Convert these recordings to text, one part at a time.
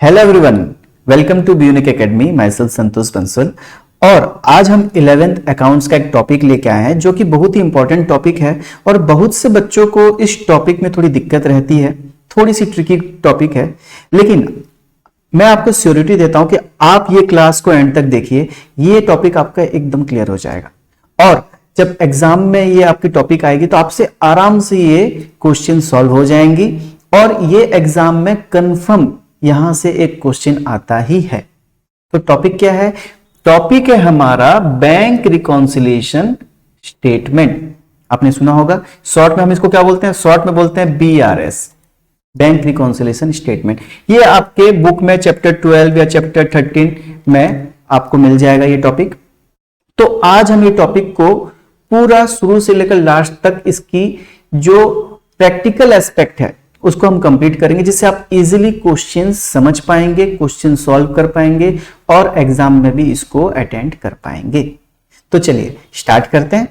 Hello everyone, welcome to ब्यूनिक academy. Myself Santosh Bansal. और आज हम 11th अकाउंट्स का एक टॉपिक लेके आए हैं जो कि बहुत ही इंपॉर्टेंट टॉपिक है और बहुत से बच्चों को इस टॉपिक में थोड़ी दिक्कत रहती है, थोड़ी सी ट्रिकी टॉपिक है। लेकिन मैं आपको श्योरिटी देता हूं कि आप ये क्लास को एंड तक देखिए, ये टॉपिक आपका एकदम क्लियर हो जाएगा और जब एग्जाम में ये आपकी टॉपिक आएगी तो आपसे आराम से ये क्वेश्चन सॉल्व हो जाएंगी और ये एग्जाम में कंफर्म यहां से एक क्वेश्चन आता ही है। तो टॉपिक क्या है? टॉपिक है हमारा बैंक रिकॉन्सिलिएशन स्टेटमेंट। आपने सुना होगा, शॉर्ट में हम इसको क्या बोलते हैं? शॉर्ट में बोलते हैं BRS, बैंक रिकॉन्सिलिएशन स्टेटमेंट। ये आपके बुक में चैप्टर 12 या चैप्टर 13 में आपको मिल जाएगा ये टॉपिक। तो आज हम ये टॉपिक को पूरा शुरू से लेकर लास्ट तक इसकी जो प्रैक्टिकल एस्पेक्ट है उसको हम कंप्लीट करेंगे, जिससे आप इजीली क्वेश्चन समझ पाएंगे, क्वेश्चन सॉल्व कर पाएंगे और एग्जाम में भी इसको अटेंड कर पाएंगे। तो चलिए स्टार्ट करते हैं।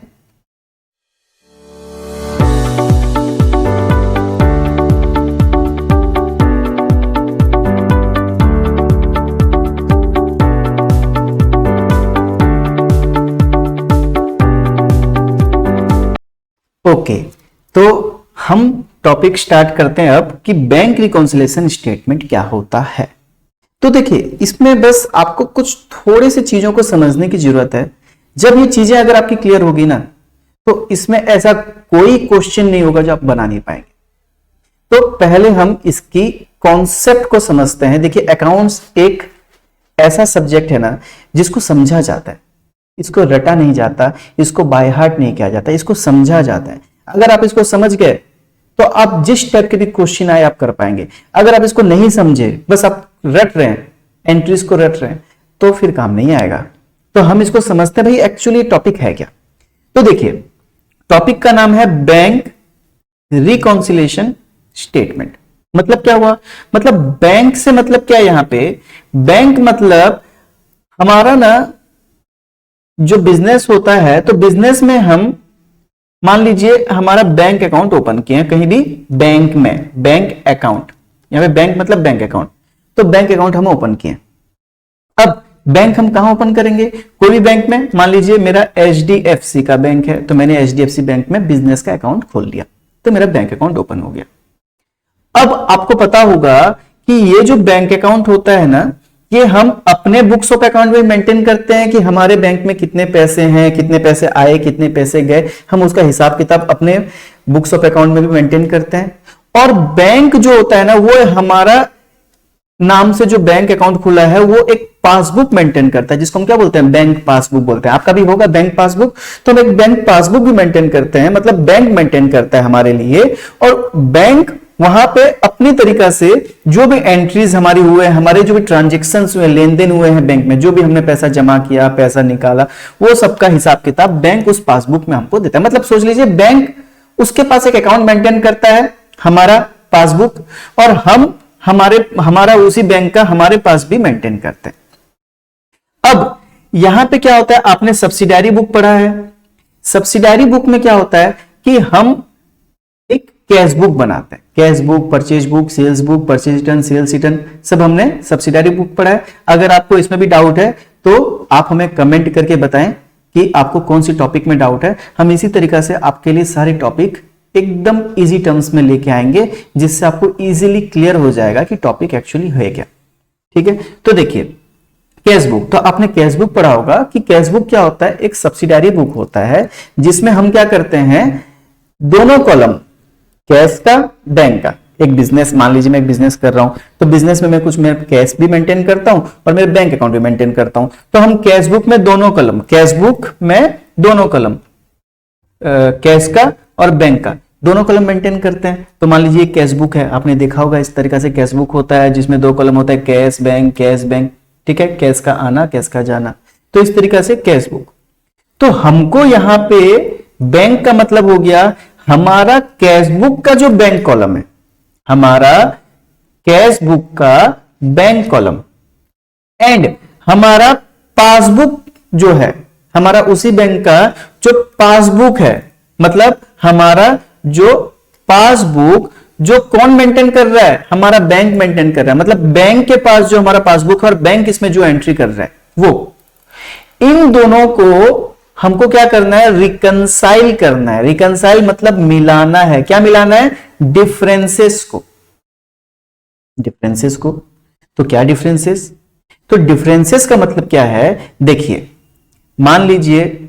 ओके, तो हम टॉपिक स्टार्ट करते हैं अब कि बैंक रिकॉन्सिलिएशन स्टेटमेंट क्या होता है। तो देखिए, इसमें बस आपको कुछ थोड़ी सी चीजों को समझने की जरूरत है। जब ये चीजें अगर आपकी क्लियर होगी ना, तो इसमें ऐसा कोई क्वेश्चन नहीं होगा जो आप बना नहीं पाएंगे। तो पहले हम इसकी कॉन्सेप्ट को समझते हैं। देखिए, अकाउंट्स एक ऐसा सब्जेक्ट है ना जिसको समझा जाता है, इसको रटा नहीं जाता, इसको बाय हार्ट नहीं किया जाता, इसको समझा जाता है। अगर आप इसको समझ गए तो आप जिस टाइप के भी क्वेश्चन आए आप कर पाएंगे। अगर आप इसको नहीं समझे, बस आप रट रहे हैं, एंट्रीज को रट रहे हैं, तो फिर काम नहीं आएगा। तो हम इसको समझते हैं भाई एक्चुअली टॉपिक है क्या। तो देखिए, टॉपिक का नाम है बैंक रिकॉन्सिलिएशन स्टेटमेंट। मतलब क्या हुआ? मतलब बैंक से मतलब क्या है यहां पे? बैंक मतलब हमारा ना जो बिजनेस होता है, तो बिजनेस में हम मान लीजिए हमारा बैंक अकाउंट ओपन किए हैं कहीं भी बैंक में, बैंक अकाउंट, यहां पे बैंक मतलब बैंक अकाउंट। तो बैंक अकाउंट हम ओपन किए। अब बैंक हम कहां ओपन करेंगे? कोई भी बैंक में। मान लीजिए मेरा HDFC का बैंक है, तो मैंने HDFC बैंक में बिजनेस का अकाउंट खोल लिया, तो मेरा बैंक अकाउंट ओपन हो गया। अब आपको पता होगा कि ये जो बैंक अकाउंट होता है ना, ये हम अपने बुक्स ऑफ अकाउंट में मेंटेन करते हैं कि हमारे बैंक में कितने पैसे हैं, कितने पैसे आए, कितने पैसे गए, हम उसका हिसाब किताब अपने बुक्स ऑफ अकाउंट में भी मेंटेन करते हैं। और बैंक जो होता है ना, वो हमारा नाम से जो बैंक अकाउंट खुला है वो एक पासबुक मेंटेन करता है, जिसको हम क्या बोलते हैं? बैंक पासबुक बोलते हैं। आपका भी होगा बैंक पासबुक। तो हम एक बैंक पासबुक भी मेंटेन करते हैं, मतलब बैंक मेंटेन करता है हमारे लिए। और बैंक वहां पे अपनी तरीका से जो भी एंट्रीज हमारी हुए, हमारे जो भी ट्रांजेक्शन्स हुए, लेन देन हुए हैं बैंक में, जो भी हमने पैसा जमा किया, पैसा निकाला, वो सबका हिसाब किताब बैंक उस पासबुक में हमको देता है। मतलब सोच लीजिए, बैंक उसके पास एक अकाउंट मेंटेन करता है, हमारा पासबुक, और हम हमारा उसी बैंक का हमारे पास भी मेंटेन करते हैं। अब यहां पे क्या होता है? आपने सब्सिडारी बुक पढ़ा है। सब्सिडारी बुक में क्या होता है कि हम एक कैश बुक बनाते हैं। Cash book, purchase book, sales book, purchase return, sales return, सब हमने सब्सिडारी बुक पढ़ा है। अगर आपको इसमें भी डाउट है तो आप हमें कमेंट करके बताएं कि आपको कौन सी टॉपिक में डाउट है। हम इसी तरीका से आपके लिए सारे टॉपिक एकदम इजी टर्म्स में लेके आएंगे, जिससे आपको इजीली क्लियर हो जाएगा कि टॉपिक एक्चुअली है क्या। ठीक है, तो देखिए, कैश बुक, तो आपने कैश बुक पढ़ा होगा कि कैश बुक क्या होता है? एक सब्सिडारी बुक होता है जिसमें हम क्या करते हैं, दोनों कॉलम, कैश का, बैंक का। एक बिजनेस, मान लीजिए मैं एक बिजनेस कर रहा हूं, तो बिजनेस में मैं कुछ मैं कैश भी मेंटेन करता हूं और मेरे बैंक अकाउंट भी मेंटेन करता हूं। तो हम कैश बुक में दोनों कॉलम, कैश बुक में दोनों कॉलम, कैश का और बैंक का दोनों कॉलम मेंटेन करते हैं। तो मान लीजिए कैश बुक है, आपने देखा होगा इस तरीका से कैश बुक होता है जिसमें दो कॉलम होता है, कैश बैंक, कैश बैंक। ठीक है, कैश का आना, कैश का जाना। तो इस तरीका से कैश बुक। तो हमको यहां पे बैंक का मतलब हो गया हमारा कैश बुक का जो बैंक कॉलम है, हमारा कैश बुक का बैंक कॉलम, एंड हमारा पासबुक जो है, हमारा उसी बैंक का जो पासबुक है, मतलब हमारा जो पासबुक जो कौन मेंटेन कर रहा है? हमारा बैंक मेंटेन कर रहा है। मतलब बैंक के पास जो हमारा पासबुक है और बैंक इसमें जो एंट्री कर रहा है वो, इन दोनों को हमको क्या करना है? रिकंसाइल करना है। रिकंसाइल मतलब मिलाना है। क्या मिलाना है? डिफरेंसेस को। डिफरेंसेस को। तो क्या डिफरेंसेस? तो डिफरेंसेस का मतलब क्या है? देखिए, मान लीजिए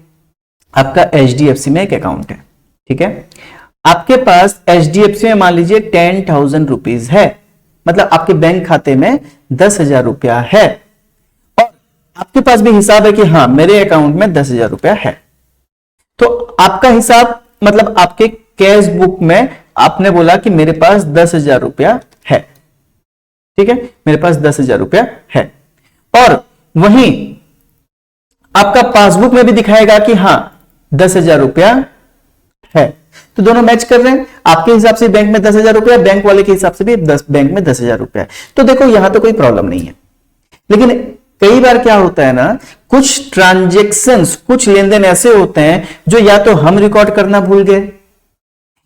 आपका एचडीएफसी में एक अकाउंट है, ठीक है। आपके पास एचडीएफसी में मान लीजिए 10,000 रुपीज है, मतलब आपके बैंक खाते में 10,000 रुपया है, और आपके पास भी हिसाब है कि हाँ मेरे अकाउंट में 10,000 रुपया है। तो आपका हिसाब मतलब आपके कैश बुक में आपने बोला कि मेरे पास 10,000 रुपया है, ठीक है, मेरे पास 10,000 रुपया है। और वहीं आपका पासबुक में भी दिखाएगा कि हाँ 10,000 रुपया है। तो दोनों मैच कर रहे हैं। आपके हिसाब से बैंक में 10,000 रुपया, बैंक वाले के हिसाब से भी बैंक में 10,000 रुपया है। तो देखो यहां तो कोई प्रॉब्लम नहीं है। लेकिन कई बार क्या होता है ना, कुछ ट्रांजेक्शन्स, कुछ लेन देन ऐसे होते हैं जो या तो हम रिकॉर्ड करना भूल गए,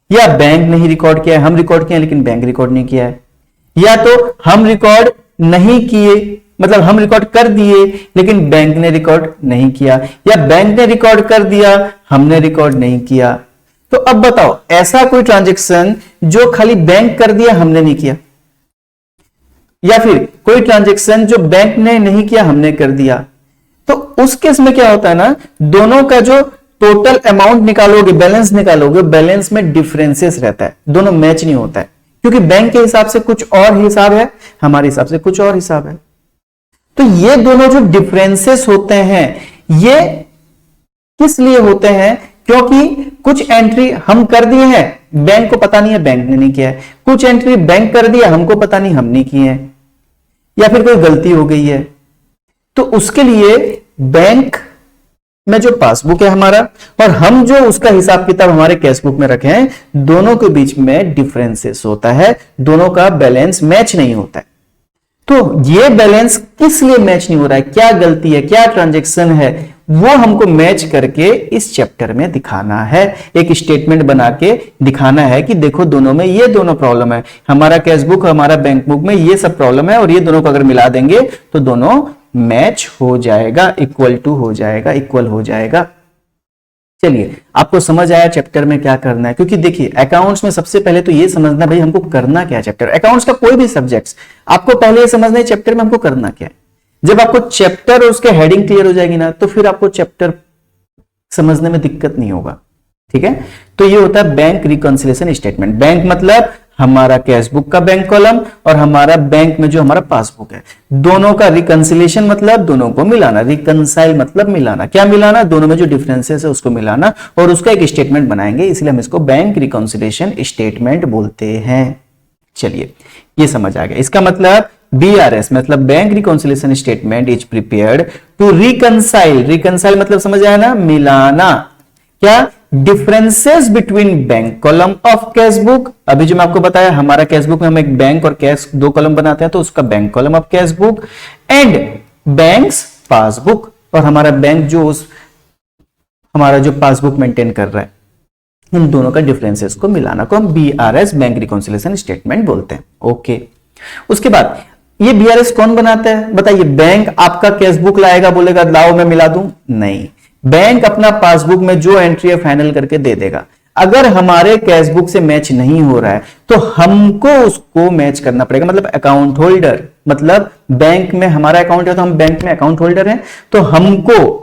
या बैंक नहीं रिकॉर्ड किया है, हम रिकॉर्ड किया लेकिन बैंक रिकॉर्ड नहीं किया है, या तो हम रिकॉर्ड नहीं किए मतलब हम रिकॉर्ड कर दिए लेकिन बैंक ने रिकॉर्ड नहीं किया, या बैंक ने रिकॉर्ड कर दिया हमने रिकॉर्ड नहीं किया। तो अब बताओ ऐसा कोई ट्रांजैक्शन जो खाली बैंक कर दिया हमने नहीं किया, या फिर कोई ट्रांजैक्शन जो बैंक ने नहीं किया हमने कर दिया, तो उस केस में क्या होता है ना, दोनों का जो टोटल अमाउंट निकालोगे, बैलेंस निकालोगे, बैलेंस में डिफरेंसेस रहता है, दोनों मैच नहीं होता है, क्योंकि बैंक के हिसाब से कुछ और हिसाब है, हमारे हिसाब से कुछ और हिसाब है। तो ये दोनों जो डिफरेंसेस होते हैं ये किस लिए होते हैं? क्योंकि कुछ एंट्री हम कर दिए हैं, बैंक को पता नहीं है, बैंक ने नहीं किया है, कुछ एंट्री बैंक कर दिया, हमको पता नहीं, हमने किए हैं, या फिर कोई गलती हो गई है। तो उसके लिए बैंक में जो पासबुक है हमारा और हम जो उसका हिसाब किताब हमारे कैश बुक में रखे हैं, दोनों के बीच में डिफरेंसेस होता है, दोनों का बैलेंस मैच नहीं होता है। तो ये बैलेंस किस लिए मैच नहीं हो रहा है, क्या गलती है, क्या ट्रांजैक्शन है, वो हमको मैच करके इस चैप्टर में दिखाना है। एक स्टेटमेंट बना के दिखाना है कि देखो दोनों में ये दोनों प्रॉब्लम है, हमारा कैश बुक हमारा बैंक बुक में ये सब प्रॉब्लम है, और ये दोनों को अगर मिला देंगे तो दोनों मैच हो जाएगा, इक्वल टू हो जाएगा, इक्वल हो जाएगा। चलिए आपको समझ आया चैप्टर में क्या करना है? क्योंकि देखिए अकाउंट्स में सबसे पहले तो ये समझना भाई हमको करना क्या है। चैप्टर अकाउंट्स का कोई भी सब्जेक्ट्स आपको पहले ये समझना है चैप्टर में हमको करना क्या है। जब आपको चैप्टर और उसके हेडिंग क्लियर हो जाएगी ना, तो फिर आपको चैप्टर समझने में दिक्कत नहीं होगा, ठीक है। तो ये होता है बैंक रिकॉन्सिलिएशन स्टेटमेंट। बैंक मतलब हमारा कैश बुक का बैंक कॉलम और हमारा बैंक में जो हमारा पासबुक है, दोनों का रिकंसिलिएशन मतलब दोनों को मिलाना, रिकंसाइल मतलब मिलाना। क्या मिलाना? दोनों में जो डिफरेंसेस है उसको मिलाना, और उसका एक स्टेटमेंट बनाएंगे, इसलिए हम इसको बैंक रिकंसिलिएशन स्टेटमेंट बोलते हैं। चलिए ये समझ आ गया। इसका मतलब BRS मतलब bank reconciliation statement is prepared to reconcile. Reconcile मतलब समझ आया ना, मिलाना। क्या? Differences between bank column of cash book. अभी जो मैं आपको बताया हमारा कैश बुक में हम एक बैंक और कैश दो कॉलम बनाते हैं, तो उसका bank column of cash book and banks passbook, और हमारा बैंक जो उस हमारा जो पासबुक मेंटेन कर रहा है, इन दोनों का डिफरेंसेस को मिलाना को हम BRS बैंक रिकंसिलिएशन स्टेटमेंट बोलते हैं। ओके, उसके बाद ये BRS कौन बनाता है बताइए? बैंक आपका कैश बुक लाएगा, बोलेगा लाओ मैं मिला दूं? नहीं, बैंक अपना पासबुक में जो एंट्री है फाइनल करके दे देगा। अगर हमारे कैश बुक से मैच नहीं हो रहा है तो हमको उसको मैच करना पड़ेगा। मतलब अकाउंट होल्डर, मतलब बैंक में हमारा अकाउंट है तो हम बैंक में अकाउंट होल्डर हैं, तो हमको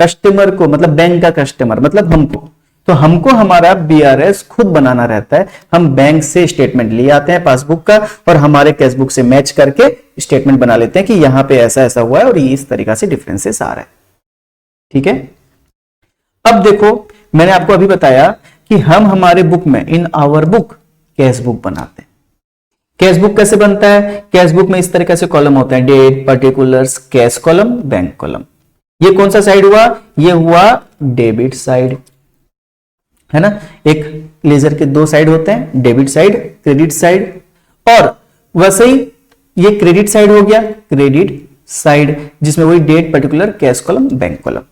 कस्टमर को, मतलब बैंक का कस्टमर मतलब हमको, तो हमको हमारा BRS खुद बनाना रहता है। हम बैंक से स्टेटमेंट ले आते हैं पासबुक का और हमारे कैश बुक से मैच करके स्टेटमेंट बना लेते हैं कि यहां पे ऐसा ऐसा हुआ है और ये इस तरीका से डिफरेंसेस आ रहा है, ठीक है। अब देखो मैंने आपको अभी बताया कि हम हमारे बुक में in our book cash book बनाते हैं। कैश बुक कैसे बनता है? कैश बुक में इस तरीके से कॉलम होते हैं, date, particulars, cash column, bank column. ये कौन सा साइड हुआ? ये हुआ डेबिट साइड, है ना। एक लेजर के दो साइड होते हैं, डेबिट साइड, क्रेडिट साइड, और वैसे ही ये क्रेडिट साइड हो गया, क्रेडिट साइड, जिसमें वही date, particular, cash column, bank column.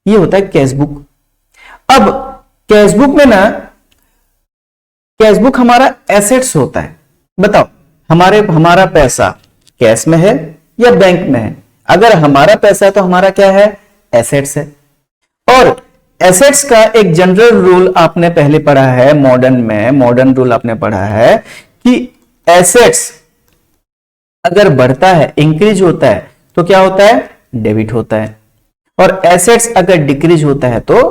ये होता है कैश बुक। अब कैश बुक में ना कैश बुक हमारा एसेट्स होता है। बताओ हमारा पैसा कैश में है या बैंक में है? अगर हमारा पैसा है तो हमारा क्या है? एसेट्स है। और एसेट्स का एक जनरल रूल आपने पहले पढ़ा है मॉडर्न रूल आपने पढ़ा है कि एसेट्स अगर बढ़ता है, इंक्रीज होता है तो क्या होता है? डेबिट होता है। और एसेट्स अगर डिक्रीज होता है तो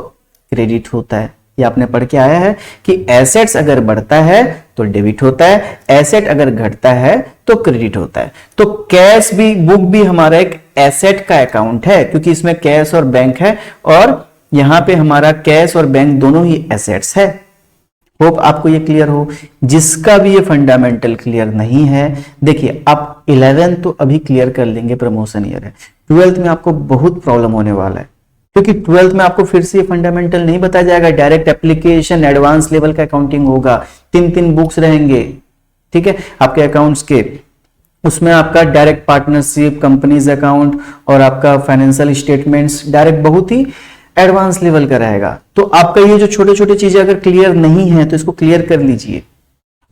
क्रेडिट होता है। ये आपने पढ़ के आया है कि एसेट्स अगर बढ़ता है तो डेबिट होता है, एसेट अगर घटता है तो क्रेडिट होता है। तो कैश भी बुक भी हमारा एक एसेट का अकाउंट है, क्योंकि इसमें कैश और बैंक है, और यहां पे हमारा कैश और बैंक दोनों ही एसेट्स है। होप आपको ये क्लियर हो। जिसका भी ये फंडामेंटल क्लियर नहीं है, देखिए आप 11th तो अभी क्लियर कर लेंगे, प्रमोशन ईयर है। 12th में आपको बहुत प्रॉब्लम होने वाला है, क्योंकि 12th में आपको फिर से ये फंडामेंटल नहीं बताया जाएगा। डायरेक्ट एप्लीकेशन एडवांस लेवल का अकाउंटिंग होगा, 3 बुक्स रहेंगे, ठीक है, आपके अकाउंट्स के। उसमें आपका डायरेक्ट पार्टनरशिप, कंपनीज अकाउंट और आपका फाइनेंशियल स्टेटमेंट्स डायरेक्ट बहुत ही एडवांस लेवल का रहेगा। तो आपका ये जो छोटे छोटे चीजें अगर क्लियर नहीं है तो इसको क्लियर कर लीजिए,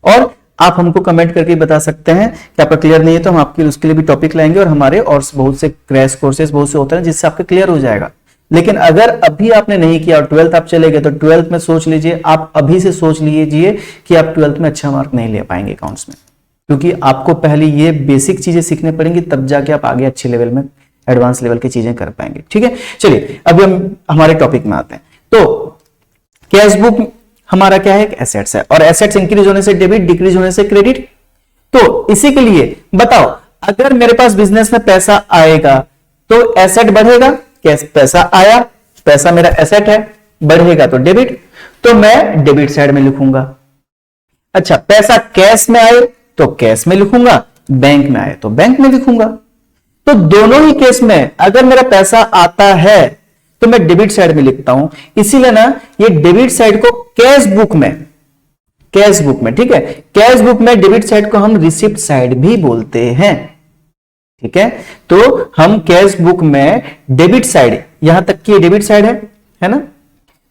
और आप हमको कमेंट करके बता सकते हैं कि आपका क्लियर नहीं है, तो हम आपके उसके लिए भी टॉपिक लाएंगे, और हमारे और बहुत से क्रैश कोर्सेज बहुत से होते हैं जिससे आपका क्लियर हो जाएगा। लेकिन अगर अभी आपने नहीं किया और 12th आप चले गए तो 12th में सोच लीजिए, आप अभी से सोच लीजिए कि आप 12th में अच्छा मार्क नहीं ले पाएंगे अकाउंट्स में, क्योंकि आपको पहले ये बेसिक चीजें सीखने पड़ेंगी, तब जाके आप आगे अच्छे लेवल में एडवांस लेवल की चीजें कर पाएंगे। ठीक है, चलिए अभी हम हमारे टॉपिक में आते हैं। तो कैश बुक हमारा क्या है? एसेट्स है, और एसेट्स इंक्रीज होने से डेबिट, डिक्रीज होने से क्रेडिट। तो इसी के लिए बताओ, अगर मेरे पास बिजनेस में पैसा आएगा तो एसेट बढ़ेगा, कैश पैसा आया, पैसा मेरा एसेट है, बढ़ेगा तो डेबिट, तो मैं डेबिट साइड में लिखूंगा। अच्छा, पैसा कैश में आए तो कैश में लिखूंगा, बैंक में आए तो बैंक में लिखूंगा। तो दोनों ही केस में अगर मेरा पैसा आता है तो मैं डेबिट साइड में लिखता हूं, इसीलिए ना ये डेबिट साइड को कैश बुक में, ठीक है, कैश बुक में डेबिट साइड को हम रिसिप्ट साइड भी बोलते हैं। ठीक है, तो हम कैश बुक में डेबिट साइड, यहां तक कि डेबिट साइड है ना,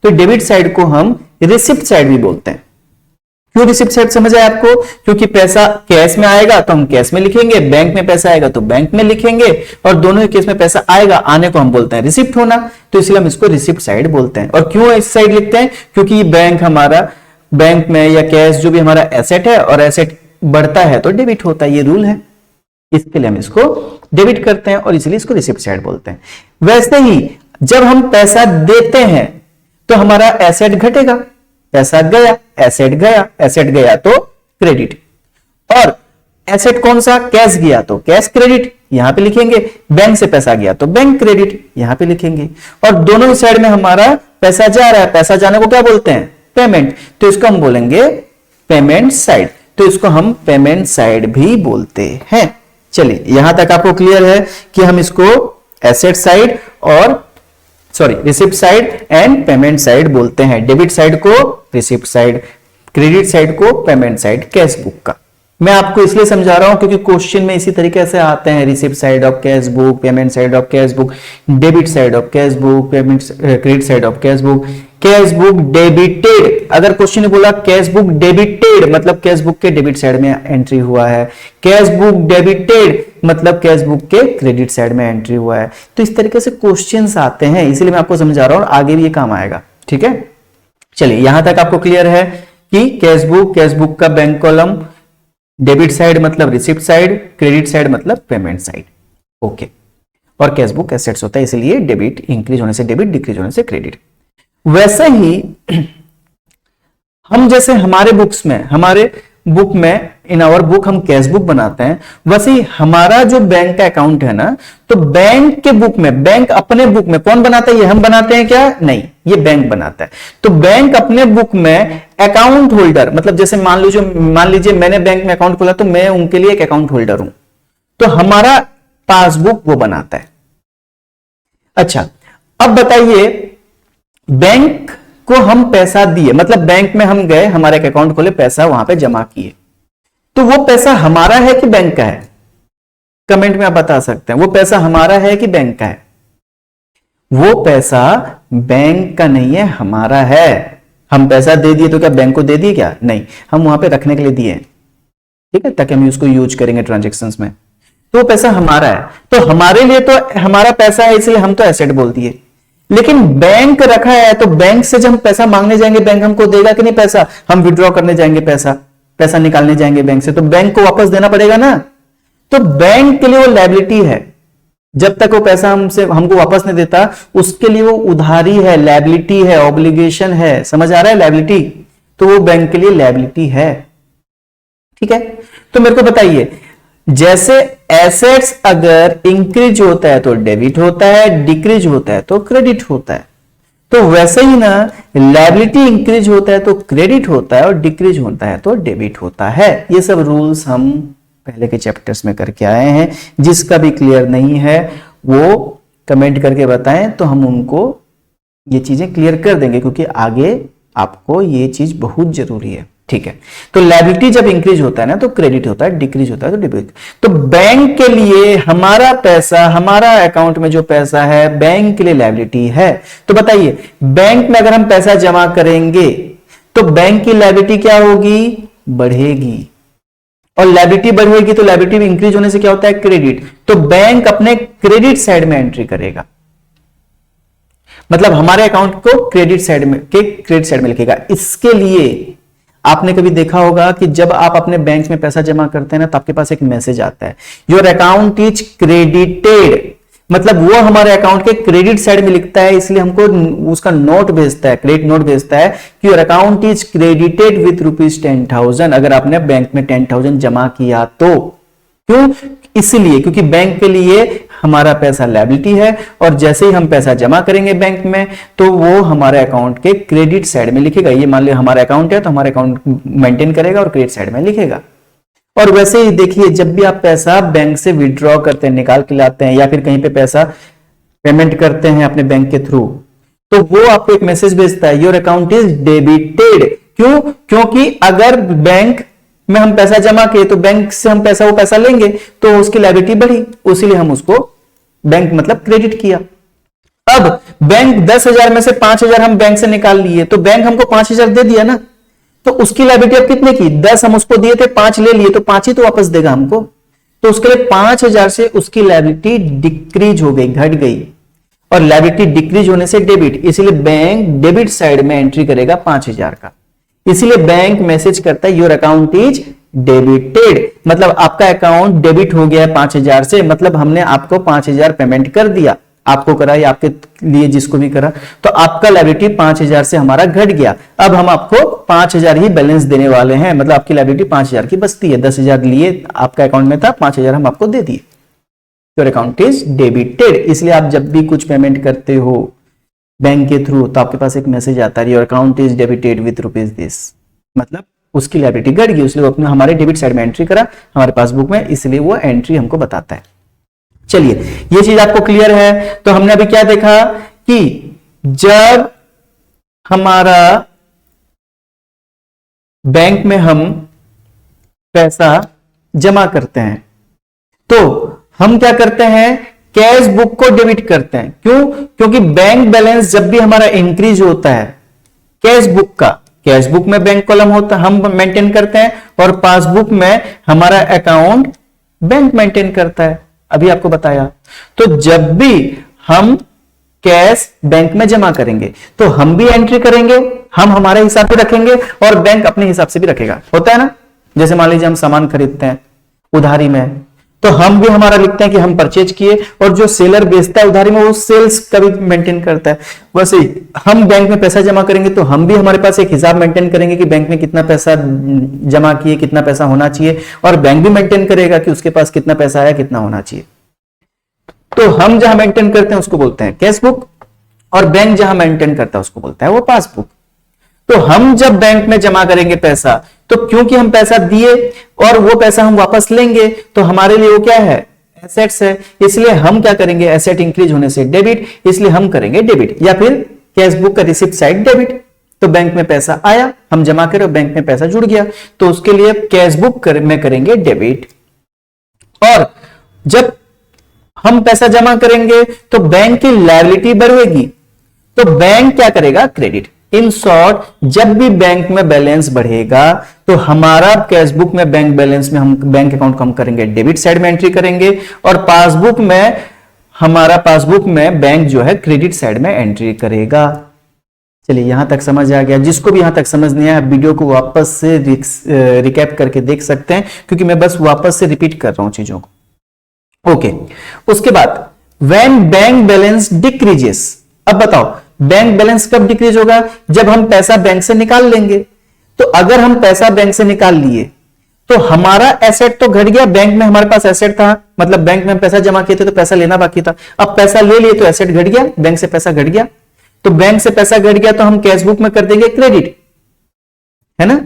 तो डेबिट साइड को हम रिसिप्ट साइड भी बोलते हैं। क्यों रिसिप्ट साइड समझ आया आपको? क्योंकि पैसा कैश में आएगा तो हम कैश में लिखेंगे, बैंक में पैसा आएगा तो बैंक में लिखेंगे, और दोनों ही केस में पैसा आएगा, आने को हम बोलते हैं रिसिप्ट होना, तो इसलिए हम इसको रिसिप्ट साइड बोलते हैं। और क्यों इस साइड लिखते हैं? क्योंकि ये बैंक हमारा, बैंक में या कैश जो भी हमारा एसेट है, और एसेट बढ़ता है तो डेबिट होता है, ये रूल है, इसके लिए हम इसको डेबिट करते हैं और इसलिए इसको रिसिप्ट साइड बोलते हैं। वैसे ही जब हम पैसा देते हैं तो हमारा एसेट घटेगा, पैसा गया, एसेट गया, एसेट गया तो क्रेडिट, और एसेट कौन सा? कैश गया तो कैश क्रेडिट, यहां पे लिखेंगे, बैंक से पैसा गया तो बैंक क्रेडिट, यहां पे लिखेंगे। और दोनों ही साइड में हमारा पैसा जा रहा है, पैसा जाने को क्या बोलते हैं? पेमेंट, तो इसको हम बोलेंगे पेमेंट साइड, तो इसको हम पेमेंट साइड भी बोलते हैं। चलिए यहां तक आपको क्लियर है कि हम इसको एसेट साइड और receipt side and payment side बोलते हैं। डेबिट साइड को रिसिप्ट साइड, क्रेडिट साइड को पेमेंट साइड कैश बुक का। मैं आपको इसलिए समझा रहा हूं क्योंकि क्वेश्चन में इसी तरीके से आते हैं, receipt side of cash book, payment side of cash book, debit side of cash book, payment credit side of cash book debited. अगर क्वेश्चन ने बोला कैश बुक डेबिटेड, मतलब कैश बुक के डेबिट साइड में एंट्री हुआ है, cash book debited मतलब cash book के क्रेडिट साइड में एंट्री हुआ है। तो इस तरीके से क्वेश्चंस आते हैं, इसलिए मैं आपको समझा रहा हूं, आगे भी ये काम आएगा। ठीक है, चलिए यहां तक आपको क्लियर है कि कैश बुक का बैंक कॉलम, डेबिट साइड मतलब रिसिप्ट साइड, क्रेडिट साइड मतलब पेमेंट साइड। ओके, और कैश बुक एसेट्स होता है, इसलिए डेबिट इंक्रीज होने से डेबिट, डिक्रीज होने से क्रेडिट। वैसे ही हम जैसे हमारे बुक में इन आवर बुक हम कैश बुक बनाते हैं, वैसे ही हमारा जो बैंक का अकाउंट है ना, तो बैंक के बुक में, बैंक अपने बुक में कौन बनाता है? ये हम बनाते हैं क्या? नहीं, ये बैंक बनाता है। तो बैंक अपने बुक में अकाउंट होल्डर, मतलब जैसे मान लीजिए मैंने बैंक में अकाउंट खोला तो मैं उनके लिए एक अकाउंट होल्डर हूं, तो हमारा पासबुक वो बनाता है। अच्छा, अब बताइए, बैंक को हम पैसा दिए, मतलब बैंक में हम गए, हमारे एक अकाउंट खोले, पैसा वहां पे जमा किए, तो वो पैसा हमारा है कि बैंक का है? कमेंट में आप बता सकते हैं, वो पैसा हमारा है कि बैंक का है? वो पैसा बैंक का नहीं है, हमारा है। हम पैसा दे दिए तो क्या बैंक को दे दिए क्या? नहीं, हम वहां पे रखने के लिए दिए हैं, ठीक है, ताकि हम उसको यूज करेंगे ट्रांजेक्शन्स में। तो वो पैसा हमारा है, तो हमारे लिए तो हमारा पैसा है, इसलिए हम तो एसेट बोल दिए। लेकिन बैंक रखा है, तो बैंक से जब हम पैसा मांगने जाएंगे बैंक हमको देगा कि नहीं पैसा? हम विड्रॉ करने जाएंगे पैसा निकालने जाएंगे बैंक से, तो बैंक को वापस देना पड़ेगा ना। तो बैंक के लिए वो लायबिलिटी है, जब तक वो पैसा हमको वापस नहीं देता उसके लिए वो उधारी है, लायबिलिटी है, ऑब्लिगेशन है। समझ आ रहा है? लायबिलिटी, तो वो बैंक के लिए लायबिलिटी है, ठीक है। तो मेरे को बताइए, जैसे एसेट्स अगर इंक्रीज होता है तो डेबिट होता है, डिक्रीज होता है तो क्रेडिट होता है, तो वैसे ही ना लायबिलिटी इंक्रीज होता है तो क्रेडिट होता है और डिक्रीज होता है तो डेबिट होता है। ये सब रूल्स हम पहले के चैप्टर्स में करके आए हैं। जिसका भी क्लियर नहीं है वो कमेंट करके बताएं, तो हम उनको ये चीजें क्लियर कर देंगे, क्योंकि आगे आपको ये चीज बहुत जरूरी है, ठीक है। तो लायबिलिटी जब इंक्रीज होता है ना तो क्रेडिट होता है, डिक्रीज होता है तो डेबिट। तो बैंक के लिए हमारा पैसा, हमारा अकाउंट में जो पैसा है बैंक के लिए लायबिलिटी है। तो बताइए, बैंक में अगर हम पैसा जमा करेंगे तो बैंक की लायबिलिटी क्या होगी? बढ़ेगी, और लायबिलिटी बढ़ेगी तो लायबिलिटी इंक्रीज होने से क्या होता है? क्रेडिट। तो बैंक अपने क्रेडिट साइड में एंट्री करेगा, मतलब हमारे अकाउंट को क्रेडिट साइड में लिखेगा। इसके लिए आपने कभी देखा होगा कि जब आप अपने बैंक में पैसा जमा करते हैं ना तो आपके पास एक मैसेज आता है, योर अकाउंट इज क्रेडिटेड, मतलब वो हमारे अकाउंट के क्रेडिट साइड में लिखता है, इसलिए हमको उसका नोट भेजता है, क्रेडिट नोट भेजता है कि your account is credited with ₹10,000 अगर आपने बैंक में 10,000 जमा किया तो। क्यों? इसलिए क्योंकि बैंक के लिए हमारा पैसा लायबिलिटी है, और जैसे ही हम पैसा जमा करेंगे बैंक में तो वो हमारे अकाउंट के क्रेडिट साइड में लिखेगा। ये मान लिया हमारा अकाउंट है तो हमारे अकाउंट मेंटेन करेगा और क्रेडिट साइड में लिखेगा। और वैसे ही देखिए, जब भी आप पैसा बैंक से विड्रॉ करते हैं, निकाल के लाते हैं, या फिर कहीं पे पैसा पेमेंट करते हैं अपने बैंक के थ्रू, तो वो आपको एक मैसेज भेजता है, योर अकाउंट इज डेबिटेड। क्यों? क्योंकि अगर बैंक में हम पैसा जमा किए तो बैंक से हम वो पैसा लेंगे तो उसकी लायबिलिटी बढ़ी, उसीलिए हम उसको बैंक मतलब क्रेडिट किया। अब बैंक 10,000 में से 5,000 हम बैंक से निकाल लिए, तो बैंक हमको 5,000 दे दिया ना, तो उसकी लायबिलिटी अब कितने की? 10 हम उसको दिए थे, 5 ले लिए, तो 5 ही तो वापस देगा हमको। तो उसके लिए 5,000 से उसकी लायबिलिटी डिक्रीज हो गई, घट गई, और लायबिलिटी डिक्रीज होने से डेबिट, इसलिए बैंक डेबिट साइड में एंट्री करेगा 5,000 का। इसलिए बैंक मैसेज करता है योर अकाउंट इज डेबिटेड, मतलब आपका अकाउंट डेबिट हो गया है 5,000 से, मतलब हमने आपको 5,000 पेमेंट कर दिया, आपको करा या आपके लिए जिसको भी करा, तो आपका लायबिलिटी 5,000 से हमारा घट गया। अब हम आपको 5,000 ही बैलेंस देने वाले हैं, मतलब आपकी लायबिलिटी 5,000 की बचती है। 10,000 लिए आपका अकाउंट में था, 5,000 हम आपको दे दिए। Your account is debited. इसलिए आप जब भी कुछ पेमेंट करते हो बैंक के थ्रू तो आपके पास एक मैसेज आता है, your account is debited with ₹this, मतलब उसकी लायबिलिटी घट गई, उसलिए वो अपने हमारे डेबिट साइड में एंट्री करा हमारे पासबुक में, इसलिए वो एंट्री हमको बताता है। चलिए, ये चीज आपको क्लियर है। तो हमने अभी क्या देखा कि जब हमारा बैंक में हम पैसा जमा करते हैं तो हम क्या करते हैं? कैश बुक को डेबिट करते हैं। क्यों? क्योंकि बैंक बैलेंस जब भी हमारा इंक्रीज होता है कैश बुक का, कैश बुक में बैंक कॉलम होता है, हम मेंटेन करते हैं, और पासबुक में हमारा अकाउंट बैंक मेंटेन करता है। अभी आपको बताया। तो जब भी हम कैश बैंक में जमा करेंगे तो हम भी एंट्री करेंगे, हम हमारे हिसाब से रखेंगे और बैंक अपने हिसाब से भी रखेगा। होता है ना, जैसे मान लीजिए हम सामान खरीदते हैं उधारी में, तो हम भी हमारा लिखते हैं कि हम परचेज किए, और जो सेलर बेचता है उधारी में वो सेल्स का भी मेंटेन करता है। वैसे ही हम बैंक में पैसा जमा करेंगे तो हम भी हमारे पास एक हिसाब मेंटेन करेंगे कि बैंक में कितना पैसा जमा किए, कितना पैसा होना चाहिए, और बैंक भी मेंटेन करेगा कि उसके पास कितना पैसा आया, कितना होना चाहिए। तो हम जहां मेंटेन करते हैं उसको बोलते हैं कैश बुक, और बैंक जहां मेंटेन करता है उसको बोलता है वो पासबुक। तो हम जब बैंक में जमा करेंगे पैसा, तो क्योंकि हम पैसा दिए और वो पैसा हम वापस लेंगे, तो हमारे लिए वो क्या है? एसेट्स है। इसलिए हम क्या करेंगे? एसेट इंक्रीज होने से डेबिट, इसलिए हम करेंगे डेबिट, या फिर कैश बुक का रिसिप्ट साइड डेबिट। तो बैंक में पैसा आया, हम जमा करें, बैंक में पैसा जुड़ गया, तो उसके लिए कैश बुक में करेंगे डेबिट। और जब हम पैसा जमा करेंगे तो बैंक की लायबिलिटी बढ़ेगी, तो बैंक क्या करेगा? क्रेडिट। इन शॉर्ट, जब भी बैंक में बैलेंस बढ़ेगा तो हमारा कैश बुक में बैंक बैलेंस में हम बैंक अकाउंट को हम करेंगे डेबिट साइड में एंट्री करेंगे, और पासबुक में हमारा पासबुक में बैंक जो है क्रेडिट साइड में एंट्री करेगा। चलिए यहां तक समझ आ गया। जिसको भी यहां तक समझ नहीं आया वीडियो को वापस से रिकैप करके देख सकते हैं, क्योंकि मैं बस वापस से रिपीट कर रहा हूं चीजों को। ओके, उसके बाद व्हेन बैंक बैलेंस डिक्रीजेस, अब बताओ बैंक बैलेंस कब डिक्रीज होगा? जब हम पैसा बैंक से निकाल लेंगे। तो अगर हम पैसा बैंक से निकाल लिए तो हमारा एसेट तो घट गया, बैंक में हमारे पास एसेट था, मतलब बैंक में हम पैसा जमा किए थे तो पैसा लेना बाकी था, अब पैसा ले लिए तो एसेट घट गया, बैंक से पैसा घट गया। तो बैंक से पैसा घट गया तो हम कैश बुक में कर देंगे क्रेडिट, है ना।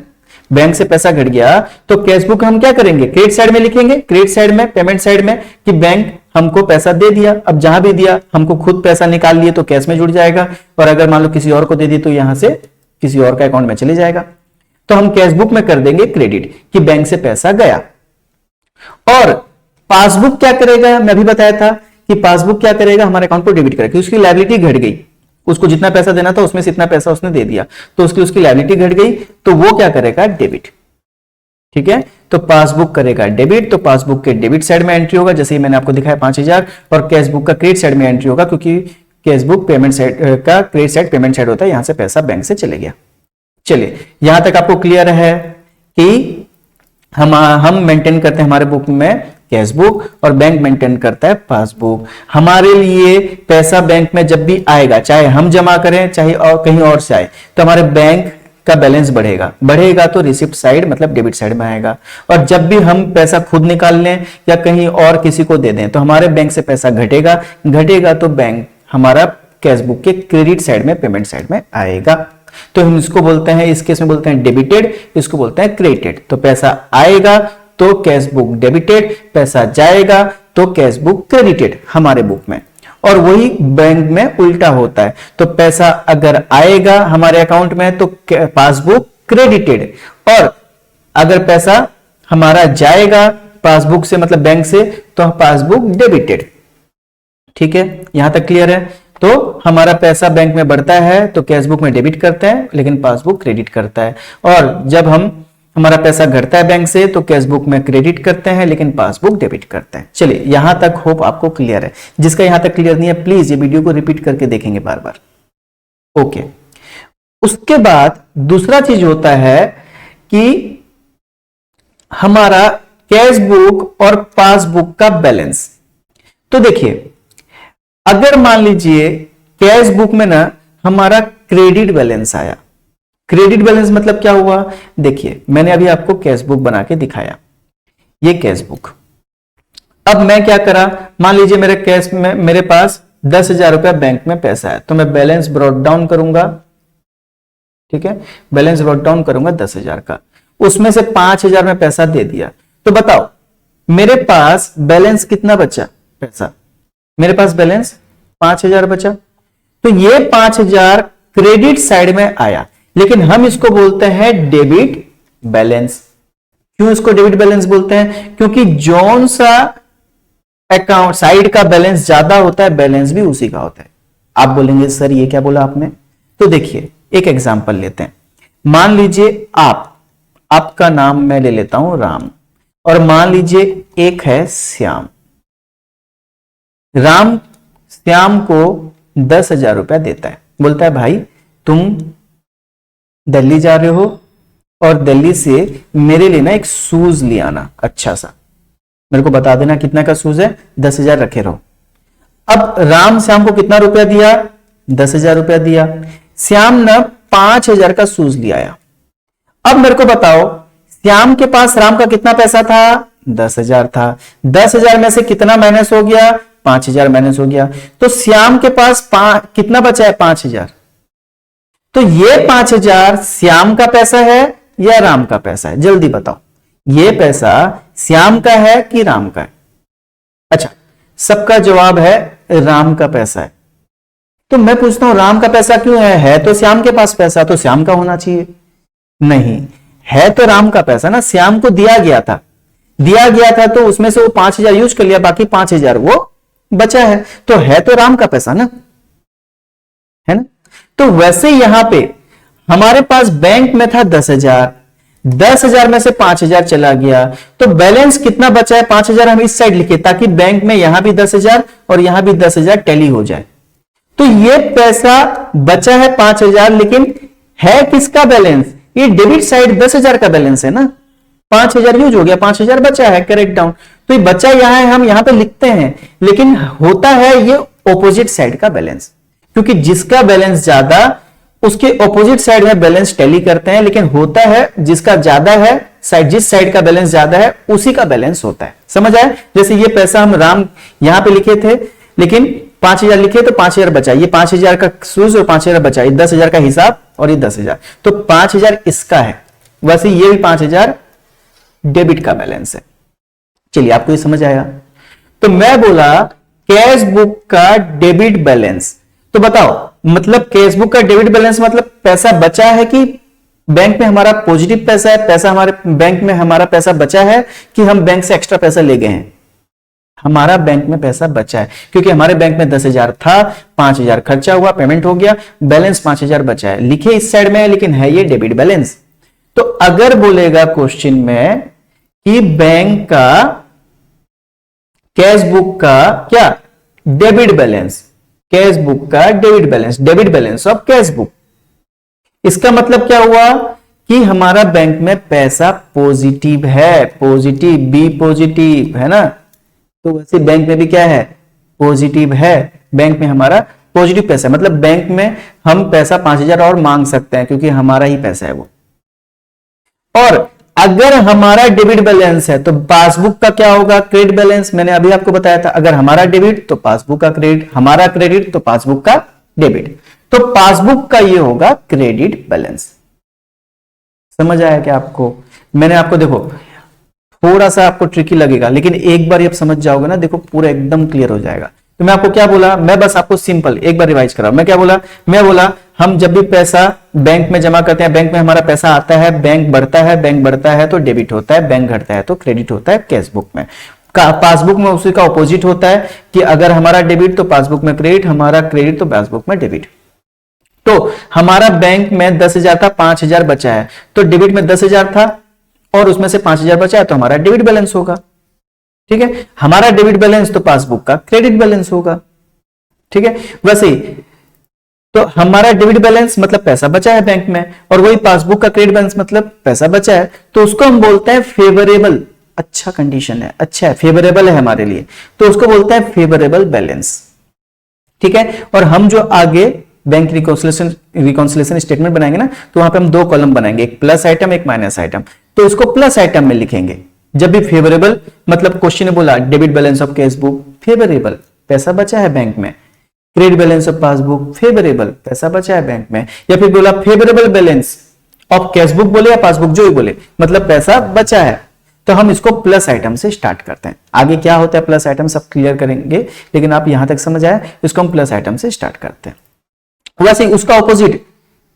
बैंक से पैसा घट गया तो कैश बुक हम क्या करेंगे, क्रेडिट साइड में लिखेंगे, क्रेडिट साइड में, पेमेंट साइड में, कि बैंक हमको पैसा दे दिया। अब जहां भी दिया हमको खुद पैसा निकाल लिए तो कैश में जुड़ जाएगा, और अगर मान लो किसी और को दे दी तो यहां से किसी और का अकाउंट में चले जाएगा। तो हम कैश बुक में कर देंगे क्रेडिट कि बैंक से पैसा गया। और पासबुक क्या करेगा, मैं अभी बताया था कि पासबुक क्या करेगा, हमारे अकाउंट को डेबिट करेगा, उसकी लायबिलिटी घट गई, उसको जितना पैसा देना था उसमें से इतना पैसा उसने दे दिया, तो उसकी लायबिलिटी घट गई, तो वो क्या करेगा, डेबिट। ठीक है, तो पासबुक करेगा डेबिट, तो पासबुक के डेबिट साइड में एंट्री होगा, जैसे ही मैंने आपको दिखाया 5000, और कैश बुक का क्रेडिट साइड में एंट्री होगा, क्योंकि कैश बुक पेमेंट साइड का क्रेडिट साइड पेमेंट साइड होता है, यहां से पैसा बैंक से चले गया। चलिए यहां तक आपको क्लियर है कि हम मेंटेन करते हैं हमारे बुक में कैश बुक, और बैंक मेंटेन करता है पासबुक। हमारे लिए पैसा बैंक में जब भी आएगा, चाहे हम जमा करें चाहे और कहीं और से आए, तो हमारे बैंक का बैलेंस बढ़ेगा तो रिसिप्ट साइड मतलब डेबिट साइड में आएगा। और जब भी हम पैसा खुद निकाल लें या कहीं और किसी को दे दें तो हमारे बैंक से पैसा घटेगा तो बैंक हमारा कैश बुक के क्रेडिट साइड में, पेमेंट साइड में आएगा। तो हम इसको बोलते हैं, इस केस में बोलते हैं डेबिटेड, इसको बोलते हैं क्रेडिटेड। तो पैसा आएगा तो कैश बुक डेबिटेड, पैसा जाएगा तो कैश बुक क्रेडिटेड हमारे बुक में। और वही बैंक में उल्टा होता है, तो पैसा अगर आएगा हमारे अकाउंट में तो पासबुक क्रेडिटेड, और अगर पैसा हमारा जाएगा पासबुक से मतलब बैंक से तो पासबुक डेबिटेड। ठीक है, यहां तक क्लियर है। तो हमारा पैसा बैंक में बढ़ता है तो कैश बुक में डेबिट करता है, लेकिन पासबुक क्रेडिट करता है। और जब हमारा पैसा घटता है बैंक से तो कैश बुक में क्रेडिट करते हैं, लेकिन पासबुक डेबिट करते हैं। चलिए यहां तक होप आपको क्लियर है। जिसका यहां तक क्लियर नहीं है प्लीज ये वीडियो को रिपीट करके देखेंगे बार बार। ओके, उसके बाद दूसरा चीज होता है कि हमारा कैश बुक और पासबुक का बैलेंस। तो देखिए अगर मान लीजिए कैश बुक में ना हमारा क्रेडिट बैलेंस आया, क्रेडिट बैलेंस मतलब क्या हुआ, देखिए मैंने अभी आपको कैश बुक बना के दिखाया, ये कैश बुक। अब मैं क्या करा, मान लीजिए मेरे कैश में मेरे पास 10,000 रुपया बैंक में पैसा है, तो मैं बैलेंस ब्रॉट डाउन करूंगा। ठीक है, बैलेंस ब्रॉट डाउन करूंगा 10,000 का, उसमें से 5,000 में पैसा दे दिया। तो बताओ मेरे पास बैलेंस कितना बचा, पैसा मेरे पास बैलेंस 5,000 बचा। तो ये 5,000 क्रेडिट साइड में आया, लेकिन हम इसको बोलते हैं डेबिट बैलेंस। क्यों इसको डेबिट बैलेंस बोलते हैं, क्योंकि जौन सा अकाउंट साइड का बैलेंस ज्यादा होता है बैलेंस भी उसी का होता है। आप बोलेंगे सर ये क्या बोला आपने, तो देखिए एक एग्जांपल लेते हैं। मान लीजिए आपका नाम मैं ले लेता हूं राम, और मान लीजिए एक है श्याम। राम श्याम को 10,000 रुपया देता है, बोलता है भाई तुम दिल्ली जा रहे हो और दिल्ली से मेरे लिए ना एक शूज ले आना अच्छा सा, मेरे को बता देना कितना का शूज है, 10,000 रखे रहो। अब राम श्याम को कितना रुपया दिया, 10,000 रुपया दिया। श्याम ने 5,000 का शूज ले आया। अब मेरे को बताओ श्याम के पास राम का कितना पैसा था, 10,000 था। 10,000 में से कितना माइनस हो गया, 5,000 माइनस हो गया। तो श्याम के पास कितना बचा है, 5,000। तो ये 5,000 श्याम का पैसा है या राम का पैसा है, जल्दी बताओ। ये पैसा श्याम का है कि राम का है? अच्छा, सबका जवाब है राम का पैसा है। तो मैं पूछता हूं राम का पैसा क्यों है तो श्याम के पास पैसा, तो श्याम का होना चाहिए। नहीं है, तो राम का पैसा ना, श्याम को दिया गया था तो उसमें से वो 5,000 यूज कर लिया, बाकी 5,000 वो बचा है, तो राम का पैसा ना, है ना। तो वैसे यहां पे हमारे पास बैंक में था 10,000, 10,000 में से 5,000 चला गया, तो बैलेंस कितना बचा है? 5,000 हम इस साइड लिखे ताकि बैंक में यहां भी 10,000 और यहां भी 10,000 टैली हो जाए। तो ये पैसा बचा है 5,000, लेकिन है किसका बैलेंस? ये डेबिट साइड 10,000 का बैलेंस है ना, 5,000 यूज हो गया, 5,000 बचा है, करेक्ट डाउन। तो ये बचा यहां है, हम यहां पे लिखते हैं, लेकिन होता है ये ऑपोजिट साइड का बैलेंस, क्योंकि जिसका बैलेंस ज्यादा उसके ऑपोजिट साइड में बैलेंस टैली करते हैं, लेकिन होता है जिसका ज्यादा है साइड, जिस साइड का बैलेंस ज्यादा है उसी का बैलेंस होता है। समझ आए? जैसे ये पैसा हम राम यहां पे लिखे थे, लेकिन 5,000 लिखे तो 5,000 बचा, ये 5,000 का सूज और 5,000 बचा, ये 10,000 का हिसाब और ये 10,000, तो 5,000 इसका है, वैसे ये भी 5,000 डेबिट का बैलेंस है। चलिए, आपको ये समझ आया? तो मैं बोला कैश बुक का डेबिट बैलेंस, तो बताओ मतलब कैश बुक का डेबिट बैलेंस मतलब पैसा बचा है कि बैंक में हमारा पॉजिटिव पैसा है, पैसा हमारे बैंक में हमारा पैसा बचा है कि हम बैंक से एक्स्ट्रा पैसा ले गए हैं? हमारा बैंक में पैसा बचा है, क्योंकि हमारे बैंक में 10,000 था, 5,000 खर्चा हुआ, पेमेंट हो गया, बैलेंस 5,000 बचा है, लिखे इस साइड में है, लेकिन है ये डेबिट बैलेंस। तो अगर बोलेगा क्वेश्चन में कि बैंक का कैश बुक का क्या डेबिट बैलेंस, कैश बुक का debit balance, debit balance of cash book, इसका मतलब क्या हुआ कि हमारा बैंक में पैसा पॉजिटिव है, पॉजिटिव, बी पॉजिटिव है ना, तो वैसे बैंक में भी क्या है? पॉजिटिव है, बैंक में हमारा पॉजिटिव पैसा, मतलब बैंक में हम पैसा 5,000 और मांग सकते हैं क्योंकि हमारा ही पैसा है वो। और अगर हमारा डेबिट बैलेंस है तो पासबुक का क्या होगा? Credit balance. मैंने अभी आपको बताया था, अगर हमारा डेबिट तो पासबुक का क्रेडिट, हमारा क्रेडिट तो पासबुक का डेबिट, तो पासबुक का ये होगा क्रेडिट बैलेंस। समझ आया क्या आपको? मैंने आपको देखो थोड़ा सा आपको ट्रिकी लगेगा, लेकिन एक बार ये समझ जाओगे ना, देखो पूरा एकदम क्लियर हो जाएगा। तो मैं आपको क्या बोला? मैं बस आपको सिंपल एक बार रिवाइज करा। मैं क्या बोला? मैं बोला हम जब भी पैसा बैंक में जमा करते हैं, बैंक में हमारा पैसा आता है, बैंक बढ़ता है, बैंक बढ़ता है तो डेबिट होता है, बैंक घटता है तो क्रेडिट होता है कैश बुक में। पासबुक में उसी का ऑपोजिट होता है कि अगर हमारा डेबिट तो पासबुक में क्रेडिट, हमारा क्रेडिट तो पासबुक में डेबिट। तो हमारा बैंक में 10,000 था, 5,000 बचा है, तो डेबिट में 10,000 था और उसमें से 5,000 बचा है तो हमारा डेबिट बैलेंस होगा। ठीक है, हमारा डेबिट बैलेंस तो पासबुक का क्रेडिट बैलेंस होगा। ठीक है, वैसे ही तो हमारा डेबिट बैलेंस मतलब पैसा बचा है बैंक में, और वही पासबुक का क्रेडिट बैलेंस मतलब पैसा बचा है, तो उसको हम बोलते हैं फेवरेबल। अच्छा कंडीशन है, अच्छा है, फेवरेबल है हमारे लिए, तो उसको बोलते हैं फेवरेबल बैलेंस। ठीक है, और हम जो आगे बैंक रिकॉन्सिलेशन स्टेटमेंट बनाएंगे ना, तो वहां पे हम 2 कॉलम बनाएंगे, एक प्लस आइटम, एक माइनस आइटम। तो इसको प्लस आइटम में लिखेंगे जब भी फेवरेबल, मतलब क्वेश्चन ने बोला debit balance of cash book favourable, पैसा बचा है बैंक में, credit balance of passbook favourable, पैसा बचा है बैंक में, या फिर बोला favourable balance of cash book बोले या पासबुक जो ही बोले, मतलब पैसा बचा है, तो हम इसको प्लस आइटम से स्टार्ट करते हैं। आगे क्या होता है प्लस आइटम सब क्लियर करेंगे, लेकिन आप यहां तक समझ आए, इसको हम प्लस आइटम से स्टार्ट करते हैं। वैसे उसका ऑपोजिट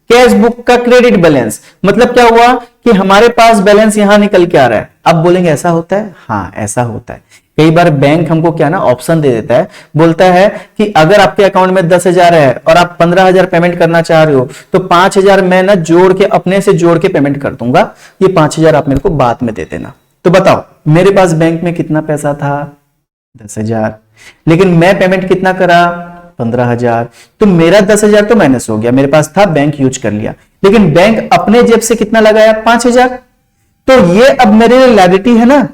कैश बुक का क्रेडिट बैलेंस, मतलब क्या हुआ कि हमारे पास बैलेंस यहां निकल के आ रहा है। अब बोलेंगे ऐसा होता है? हाँ ऐसा होता है। कई बार बैंक हमको क्या ना ऑप्शन दे देता है, बोलता है कि अगर आपके अकाउंट में 10,000 है और आप 15,000 पेमेंट करना चाह रहे हो, तो 5,000 मैं ना जोड़ के अपने से जोड़ के पेमेंट कर दूंगा, ये 5,000 आप मेरे को बाद में दे देना। तो बताओ मेरे पास बैंक में कितना पैसा था? 10,000, लेकिन मैं पेमेंट कितना करा? 15,000, तो मेरा 10,000 तो माइनस हो गया, मेरे पास था, बैंक यूज कर लिया, लेकिन बैंक अपने जेब से कितना लगाया? 5,000। तो ये अब मेरे लिए लायबिलिटी है ना,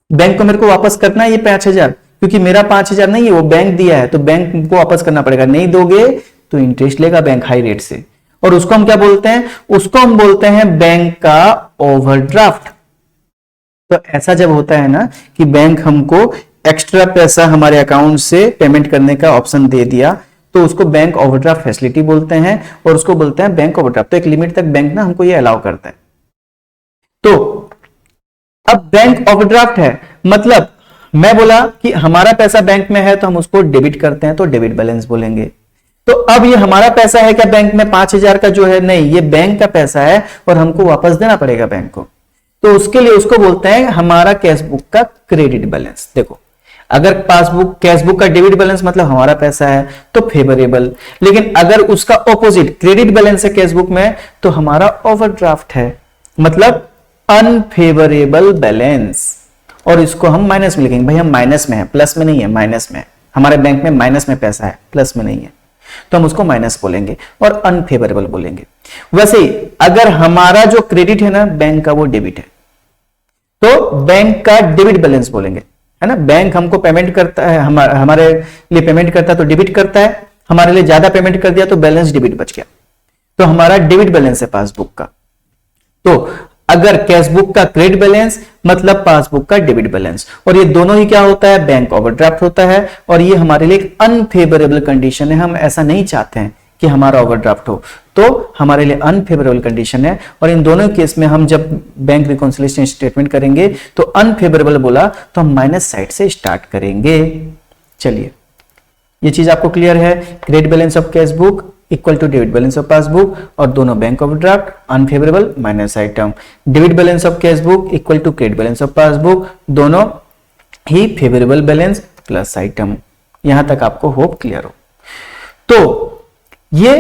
बैंक को मेरे को वापस करना है ये 5,000, क्योंकि मेरा 5,000 नहीं है, वो बैंक दिया है, तो बैंक को वापस करना पड़ेगा। नहीं दोगे तो इंटरेस्ट लेगा बैंक हाई रेट से, और उसको हम क्या बोलते हैं? उसको हम बोलते हैं बैंक का ओवरड्राफ्ट। तो ऐसा जब होता है ना कि बैंक हमको एक्स्ट्रा पैसा हमारे अकाउंट से पेमेंट करने का ऑप्शन दे दिया, तो उसको बैंक ओवरड्राफ्ट फैसिलिटी बोलते हैं, और उसको बोलते हैं बैंक ओवरड्राफ्ट। तो एक लिमिट तक बैंक ना हमको ये अलाउ करता है। तो अब बैंक ओवरड्राफ्ट है, मतलब मैं बोला कि हमारा पैसा बैंक में है तो हम उसको डेबिट करते हैं, तो डेबिट बैलेंस बोलेंगे। तो अब ये हमारा पैसा है क्या बैंक में? 5,000 का जो है, नहीं, ये बैंक का पैसा है और हमको वापस देना पड़ेगा बैंक को, तो उसके लिए उसको बोलते हैं हमारा कैश बुक का क्रेडिट बैलेंस। देखो अगर पासबुक कैशबुक का डेबिट बैलेंस मतलब हमारा पैसा है तो फेवरेबल, लेकिन अगर उसका ऑपोजिट क्रेडिट बैलेंस है कैशबुक में तो हमारा ओवरड्राफ्ट है, मतलब अनफेवरेबल बैलेंस। और इसको हम माइनस में लिखेंगे, भाई हम माइनस में है, प्लस में नहीं है, माइनस में है, हमारे बैंक में माइनस में पैसा है, प्लस में नहीं है, तो हम उसको माइनस बोलेंगे और अनफेवरेबल बोलेंगे। वैसे ही अगर हमारा जो क्रेडिट है ना बैंक का वो डेबिट है तो बैंक का डेबिट बैलेंस बोलेंगे, है ना। बैंक हमको पेमेंट करता है, हमारे लिए पेमेंट करता है तो डेबिट करता है, हमारे लिए ज्यादा पेमेंट कर दिया तो बैलेंस डेबिट बच गया, तो हमारा डेबिट बैलेंस है पासबुक का। तो अगर कैशबुक का क्रेडिट बैलेंस मतलब पासबुक का डेबिट बैलेंस, और ये दोनों ही क्या होता है, बैंक ओवरड्राफ्ट होता है, और ये हमारे लिए एक अनफेवरेबल कंडीशन है। हम ऐसा नहीं चाहते हैं कि हमारा ओवरड्राफ्ट हो, तो हमारे लिए अनफेवरेबल कंडीशन है। और इन दोनों केस में हम जब बैंक रिकॉन्सिलिएशन स्टेटमेंट करेंगे तो अनफेवरेबल बोला तो हम माइनस साइड से स्टार्ट करेंगे। चलिए, ये चीज आपको क्लियर है। Credit balance of cashbook equal to debit balance of passbook, और दोनों bank overdraft unfavourable minus item. Debit balance of cashbook equal to credit balance of passbook, दोनों ही फेवरेबल बैलेंस प्लस आइटम। यहां तक आपको होप क्लियर हो। तो ये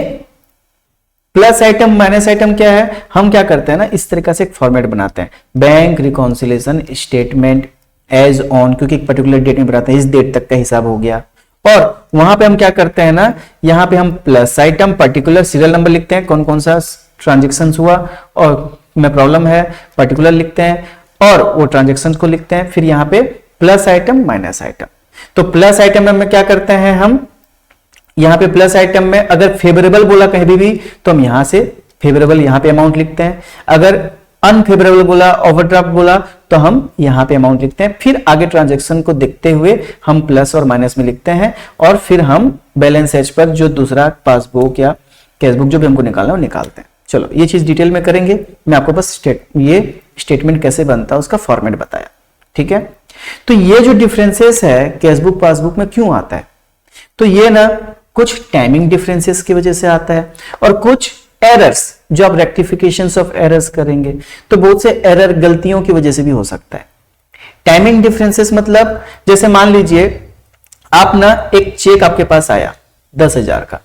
प्लस आइटम माइनस आइटम क्या है, हम क्या करते हैं ना, इस तरीके से एक फॉर्मेट बनाते हैं, bank reconciliation statement as on, क्योंकि एक पर्टिकुलर डेट में बनाते हैं, इस डेट तक का हिसाब हो गया। और वहां पे हम क्या करते हैं ना, यहां पे हम plus item particular serial number लिखते हैं, कौन कौन सा ट्रांजेक्शन हुआ और में प्रॉब्लम है, पर्टिकुलर लिखते हैं और वो ट्रांजेक्शन को लिखते हैं, फिर यहां पे प्लस आइटम माइनस आइटम। तो प्लस आइटम में क्या करते हैं हम, यहां पे प्लस आइटम में अगर फेवरेबल बोला कहीं भी तो हम यहां से फेवरेबल यहां पे अमाउंट लिखते हैं, अगर अनफेवरेबल बोला ओवरड्राफ्ट बोला तो हम यहां पे अमाउंट लिखते हैं, फिर आगे ट्रांजैक्शन को देखते हुए हम प्लस और माइनस में लिखते हैं, और फिर हम बैलेंस एज पर जो दूसरा पासबुक या कैशबुक जो भी हमको निकालना है वो निकालते हैं। चलो, ये चीज डिटेल में करेंगे, मैं आपको बस ये स्टेटमेंट कैसे बनता है उसका फॉर्मेट बताया, ठीक है। तो ये जो डिफरेंसेस है कैशबुक पासबुक में क्यों आता है, तो ये ना कुछ टाइमिंग डिफरेंसेस की वजह से आता है, और कुछ एरर्स जो आप रेक्टिफिकेशंस ऑफ एरर्स करेंगे तो बहुत से एरर गलतियों की वजह से भी हो सकता है। टाइमिंग डिफरेंसेस मतलब जैसे मान लीजिए आप ना एक चेक आपके पास आया 10,000 का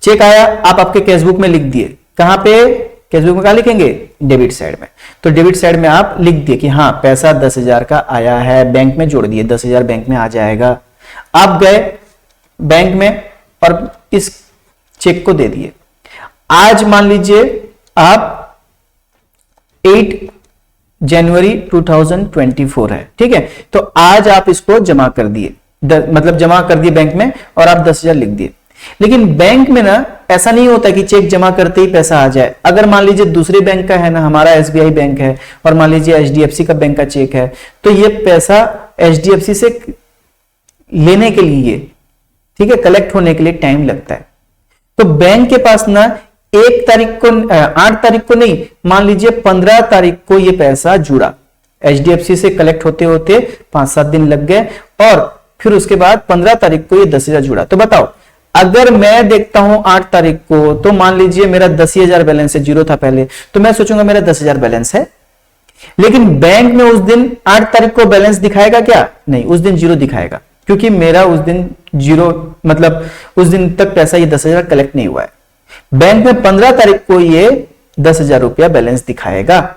चेक आया, आप आपके कैशबुक में लिख दिए, कहां पे कैशबुक में कहां लिखेंगे, डेबिट साइड में। तो डेबिट साइड में आप लिख दिए कि हाँ पैसा 10,000 का आया है, बैंक में जोड़ दिए, 10,000 बैंक में आ जाएगा। आप गए बैंक में और इस चेक को दे दिए। आज मान लीजिए आप 8 जनवरी 2024 है, ठीक है, तो आज आप इसको जमा कर दिए, मतलब जमा कर दिए बैंक में और आप 10,000 लिख दिए। लेकिन बैंक में ना ऐसा नहीं होता कि चेक जमा करते ही पैसा आ जाए। अगर मान लीजिए दूसरे बैंक का है ना, हमारा SBI बैंक है और मान लीजिए HDFC का बैंक का चेक है, तो ये पैसा HDFC से लेने के लिए, ठीक है, कलेक्ट होने के लिए टाइम लगता है। तो बैंक के पास ना 1 तारीख को 8 तारीख को नहीं, मान लीजिए 15 तारीख को ये पैसा जुड़ा, HDFC से कलेक्ट होते होते 5-7 दिन लग गए, और फिर उसके बाद 15 तारीख को ये 10,000 जुड़ा। तो बताओ, अगर मैं देखता हूं 8 तारीख को, तो मान लीजिए मेरा 10,000 बैलेंस है, जीरो था पहले, तो मैं सोचूंगा मेरा 10,000 बैलेंस है। लेकिन बैंक में उस दिन 8 तारीख को बैलेंस दिखाएगा क्या, नहीं, उस दिन जीरो दिखाएगा, क्योंकि मेरा उस दिन जीरो, मतलब उस दिन तक पैसा ये 10,000 कलेक्ट नहीं हुआ है। बैंक में 15 तारीख को ये 10,000 रुपया बैलेंस दिखाएगा।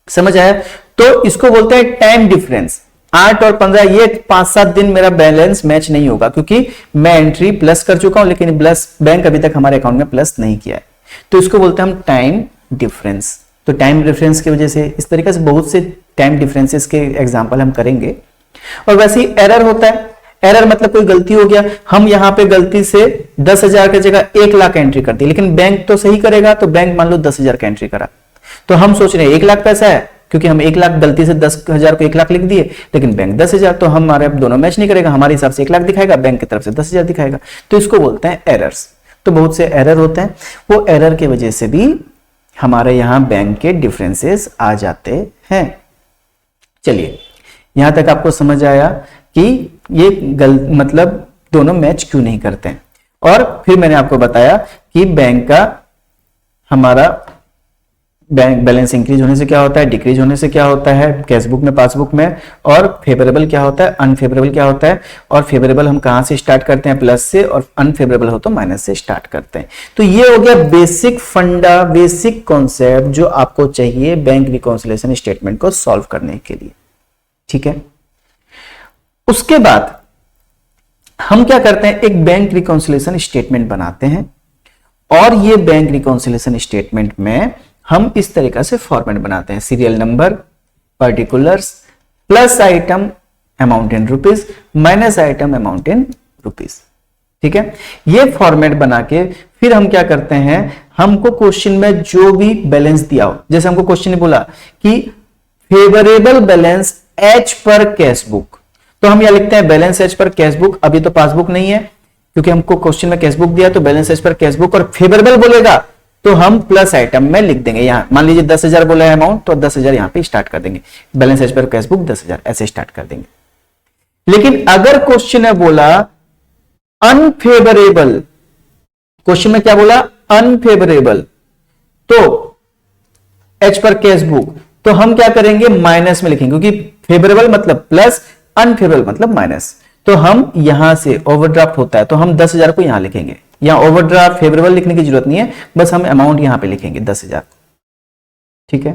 समझ आया? तो इसको बोलते हैं टाइम डिफरेंस। 8 और 15 ये 5-7 दिन मेरा बैलेंस मैच नहीं होगा, क्योंकि मैं एंट्री प्लस कर चुका हूं लेकिन प्लस बैंक अभी तक हमारे अकाउंट में प्लस नहीं किया है। तो इसको बोलते हैं हम टाइम डिफरेंस। तो टाइम डिफरेंस की वजह से इस तरीके से बहुत से टाइम डिफरेंसेस के एग्जांपल हम करेंगे। और वैसे ही एरर होता है। एरर मतलब कोई गलती हो गया, हम यहां पे गलती से 10,000 की जगह 1 लाख एंट्री कर दी, लेकिन बैंक तो सही करेगा, तो बैंक मान लो 10,000 का एंट्री करा, तो हम सोच रहे हैं 1 लाख पैसा है, क्योंकि हम 1 लाख गलती से 10,000 को 1 लाख लिख दिए, लेकिन बैंक 10,000, तो हमारे दोनों मैच नहीं करेगा, हमारे हिसाब से 1 लाख दिखाएगा, बैंक की तरफ से 10,000 दिखाएगा। तो इसको बोलते हैं एरर्स। तो बहुत से एरर होते हैं, वो एरर की वजह से भी हमारे यहां बैंक के डिफरेंसेस आ जाते हैं। चलिए, यहां तक आपको समझ आया कि ये मतलब दोनों मैच क्यों नहीं करते हैं। और फिर मैंने आपको बताया कि बैंक का हमारा बैंक बैलेंस इंक्रीज होने से क्या होता है, डिक्रीज होने से क्या होता है कैश बुक में, पासबुक में, और फेवरेबल क्या होता है, अनफेवरेबल क्या होता है। और फेवरेबल हम कहां से स्टार्ट करते हैं, प्लस से, और अनफेवरेबल हो तो माइनस से स्टार्ट करते हैं। तो ये हो गया बेसिक फंडा, बेसिक कॉन्सेप्ट जो आपको चाहिए बैंक रिकॉन्सिलिएशन स्टेटमेंट को सॉल्व करने के लिए। ठीक है, उसके बाद हम क्या करते हैं, एक बैंक रिकॉन्सिलिएशन स्टेटमेंट बनाते हैं, और ये बैंक रिकॉन्सिलिएशन स्टेटमेंट में हम इस तरीका से फॉर्मेट बनाते हैं, serial number, particulars, plus item amount in rupees, minus item amount in rupees. ठीक है, ये फॉर्मेट बना के फिर हम क्या करते हैं, हमको क्वेश्चन में जो भी बैलेंस दिया हो, जैसे हमको क्वेश्चन ने बोला कि फेवरेबल बैलेंस एच पर कैश बुक, तो हम यह लिखते हैं बैलेंस एच पर कैश बुक। अभी तो पासबुक नहीं है क्योंकि हमको क्वेश्चन में कैश बुक दिया, तो बैलेंस एच पर कैश बुक, और फेवरेबल बोलेगा तो हम प्लस आइटम में लिख देंगे। यहां मान लीजिए 10,000 बोला है अमाउंट, तो 10,000 यहां पे स्टार्ट कर देंगे, बैलेंस एच पर कैश बुक 10,000 ऐसे स्टार्ट कर देंगे। लेकिन अगर क्वेश्चन है बोला अनफेवरेबल, क्वेश्चन में क्या बोला अनफेवरेबल, तो एच पर कैश बुक, तो हम क्या करेंगे माइनस में लिखेंगे, क्योंकि फेवरेबल मतलब प्लस, अनफेवरेबल मतलब माइनस। तो हम यहां से ओवरड्राफ्ट होता है तो हम 10,000 को यहां लिखेंगे, यहां ओवरड्राफ्ट फेवरेबल लिखने की जरूरत नहीं है, बस हम अमाउंट यहां पे लिखेंगे 10,000। ठीक है,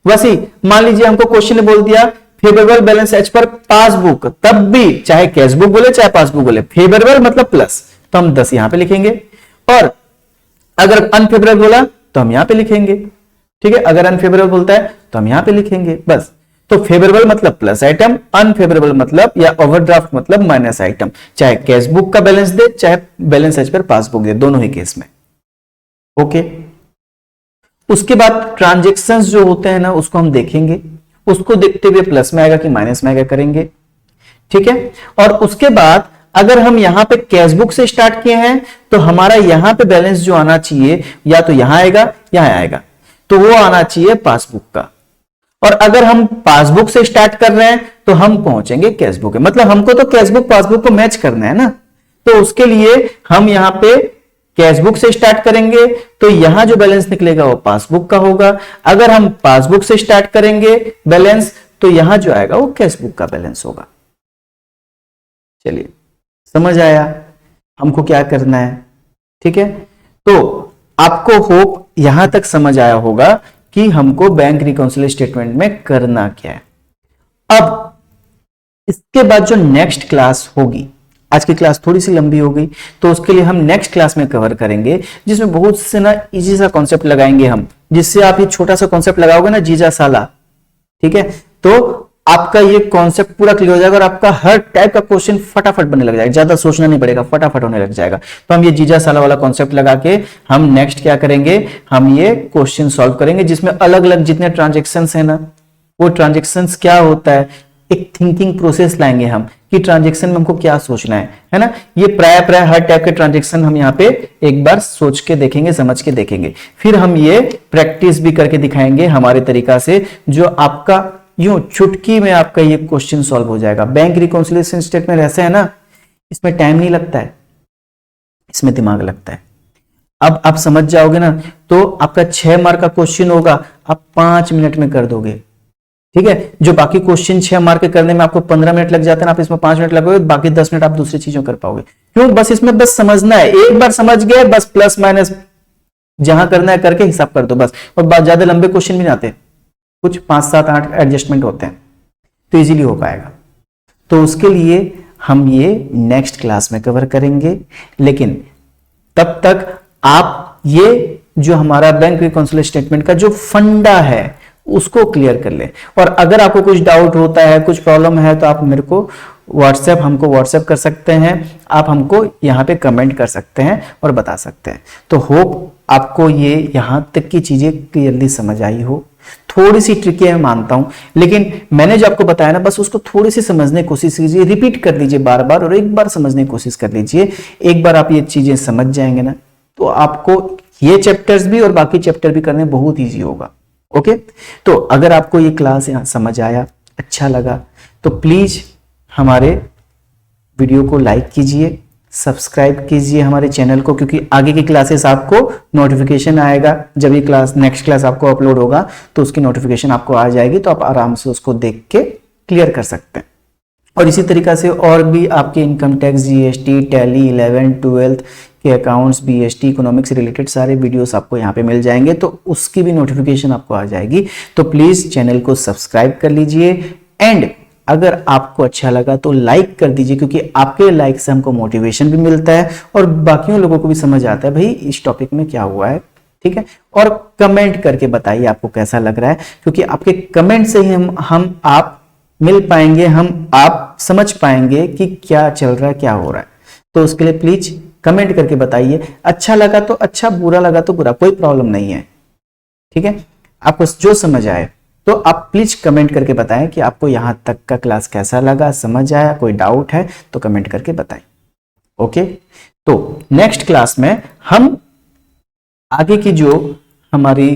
वैसे ही मान लीजिए हमको क्वेश्चन ने बोल दिया फेवरेबल बैलेंस एच पर पासबुक, तब भी चाहे कैश बुक बोले चाहे पासबुक बोले, फेवरेबल मतलब प्लस, तो हम 10 यहां पे लिखेंगे, और अगर अनफेवरेबल बोला तो हम यहां पे लिखेंगे। ठीक है, अगर अनफेवरेबल बोलता है तो हम यहां पे लिखेंगे बस। तो फेवरेबल मतलब प्लस आइटम, अनफेवरेबल मतलब या ओवरड्राफ्ट मतलब माइनस आइटम, चाहे कैश बुक का बैलेंस दे चाहे बैलेंस एच पर पासबुक दे, दोनों ही केस में। ओके, उसके बाद ट्रांजैक्शंस जो होते हैं ना उसको हम देखेंगे, उसको देखते हुए प्लस में आएगा कि माइनस में आएगा करेंगे। ठीक है, और उसके बाद अगर हम यहां पे कैश बुक से स्टार्ट किए हैं तो हमारा यहां पे बैलेंस जो आना चाहिए या तो यहां आएगा यहां आएगा, तो वो आना चाहिए पासबुक का। और अगर हम पासबुक से स्टार्ट कर रहे हैं तो हम पहुंचेंगे कैश बुक, मतलब हमको तो कैश बुक पासबुक को मैच करना है ना, तो उसके लिए हम यहां पे कैश बुक से स्टार्ट करेंगे तो यहां जो बैलेंस निकलेगा वो पासबुक का होगा। अगर हम पासबुक से स्टार्ट करेंगे बैलेंस तो यहां जो आएगा वो कैश बुक का बैलेंस होगा। चलिए, समझ आया हमको क्या करना है। ठीक है, तो आपको होप यहां तक समझ आया होगा कि हमको बैंक रिकॉन्सिलिएशन स्टेटमेंट में करना क्या है। अब इसके बाद जो नेक्स्ट क्लास होगी, आज की क्लास थोड़ी सी लंबी हो गई तो उसके लिए हम नेक्स्ट क्लास में कवर करेंगे, जिसमें बहुत से ना इजी सा कॉन्सेप्ट लगाएंगे हम, जिससे आप ये छोटा सा कॉन्सेप्ट लगाओगे ना जीजा साला, ठीक है, तो आपका ये कॉन्सेप्ट पूरा क्लियर हो जाएगा और आपका हर टाइप का क्वेश्चन फटाफट बनने लग जाएगा, ज्यादा सोचना नहीं पड़ेगा, फटाफट होने लग जाएगा। तो हम ये जीजा साला वाला कॉन्सेप्ट लगा के हम नेक्स्ट क्या करेंगे, हम ये क्वेश्चन सॉल्व करेंगे जिसमें अलग अलग जितने ट्रांजेक्शन्स है ना, वो ट्रांजेक्शन्स क्या होता है, एक थिंकिंग प्रोसेस लाएंगे हम कि ट्रांजेक्शन में हमको क्या सोचना है ना। ये प्राय हर टाइप के ट्रांजेक्शन हम यहाँ पे एक बार सोच के देखेंगे, समझ के देखेंगे, फिर हम ये प्रैक्टिस भी करके दिखाएंगे हमारे तरीका से, जो आपका यूं चुटकी में आपका ये क्वेश्चन सॉल्व हो जाएगा। बैंक रिकॉन्सिलिएशन स्टेटमेंट ऐसा है ना, इसमें टाइम नहीं लगता है, इसमें दिमाग लगता है। अब आप समझ जाओगे ना तो आपका 6 मार्क का क्वेश्चन होगा, आप 5 मिनट में कर दोगे। ठीक है, जो बाकी क्वेश्चन 6 मार्क के करने में आपको 15 मिनट लग जाते हैं, आप इसमें 5 मिनट लगोगे, बाकी 10 मिनट आप दूसरी चीजों कर पाओगे। क्यों, बस इसमें बस समझना है, एक बार समझ गए बस प्लस माइनस जहां करना है करके हिसाब कर दो बस, और ज्यादा लंबे क्वेश्चन भी नहीं आते, कुछ 5, 7, 8 एडजस्टमेंट होते हैं, तो इजीली हो पाएगा। तो उसके लिए हम ये नेक्स्ट क्लास में कवर करेंगे, लेकिन तब तक आप ये जो हमारा बैंक रिकॉन्सिलिएशन स्टेटमेंट का जो फंडा है उसको क्लियर कर लें। और अगर आपको कुछ डाउट होता है, कुछ प्रॉब्लम है, तो आप मेरे को हमको व्हाट्सएप कर सकते हैं, आप हमको यहाँ पे कमेंट कर सकते हैं और बता सकते हैं। तो होप आपको ये यहां तक की चीजें क्लियरली समझ आई हो। थोड़ी सी ट्रिकी है मैं मानता हूं, लेकिन मैंने जो आपको बताया ना बस उसको थोड़ी सी समझने की कोशिश कीजिए, रिपीट कर लीजिए बार बार, और एक बार समझने की कोशिश कर लीजिए। एक बार आप ये चीजें समझ जाएंगे ना तो आपको ये चैप्टर्स भी और बाकी चैप्टर भी करने बहुत ईजी होगा। ओके, तो अगर आपको ये क्लास यहां समझ आया, अच्छा लगा, तो प्लीज हमारे वीडियो को लाइक कीजिए, सब्सक्राइब कीजिए हमारे चैनल को, क्योंकि आगे की क्लासेस आपको नोटिफिकेशन आएगा। जब ये क्लास नेक्स्ट क्लास आपको अपलोड होगा तो उसकी नोटिफिकेशन आपको आ जाएगी, तो आप आराम से उसको देख के क्लियर कर सकते हैं। और इसी तरीका से और भी आपके income tax, GST, tally, 11th 12th के अकाउंट्स, बीएसटी, इकोनॉमिक्स से रिलेटेड सारे वीडियोस आपको यहाँ पे मिल जाएंगे, तो उसकी भी नोटिफिकेशन आपको आ जाएगी। तो प्लीज चैनल को सब्सक्राइब कर लीजिए एंड अगर आपको अच्छा लगा तो लाइक कर दीजिए, क्योंकि आपके लाइक से हमको मोटिवेशन भी मिलता है और बाकियों लोगों को भी समझ आता है भाई इस टॉपिक में क्या हुआ है। ठीक है, और कमेंट करके बताइए आपको कैसा लग रहा है, क्योंकि आपके कमेंट से ही हम आप मिल पाएंगे, हम आप समझ पाएंगे कि क्या चल रहा है, क्या हो रहा है। तो उसके लिए प्लीज कमेंट करके बताइए। अच्छा लगा तो अच्छा, बुरा लगा तो बुरा, कोई प्रॉब्लम नहीं है। ठीक है, आपको जो समझ आए तो आप प्लीज कमेंट करके बताएं कि आपको यहां तक का क्लास कैसा लगा, समझ आया, कोई डाउट है तो कमेंट करके बताएं। ओके, तो नेक्स्ट क्लास में हम आगे की जो हमारी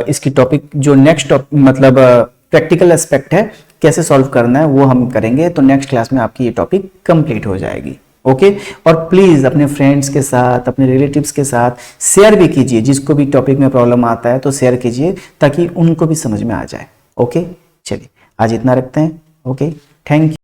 इसकी टॉपिक जो नेक्स्ट मतलब प्रैक्टिकल एस्पेक्ट है, कैसे सॉल्व करना है वो हम करेंगे। तो नेक्स्ट क्लास में आपकी ये टॉपिक कंप्लीट हो जाएगी। ओके, और प्लीज अपने फ्रेंड्स के साथ, अपने रिलेटिव्स के साथ शेयर भी कीजिए, जिसको भी टॉपिक में प्रॉब्लम आता है तो शेयर कीजिए ताकि उनको भी समझ में आ जाए। ओके, चलिए आज इतना रखते हैं। Okay, thank you.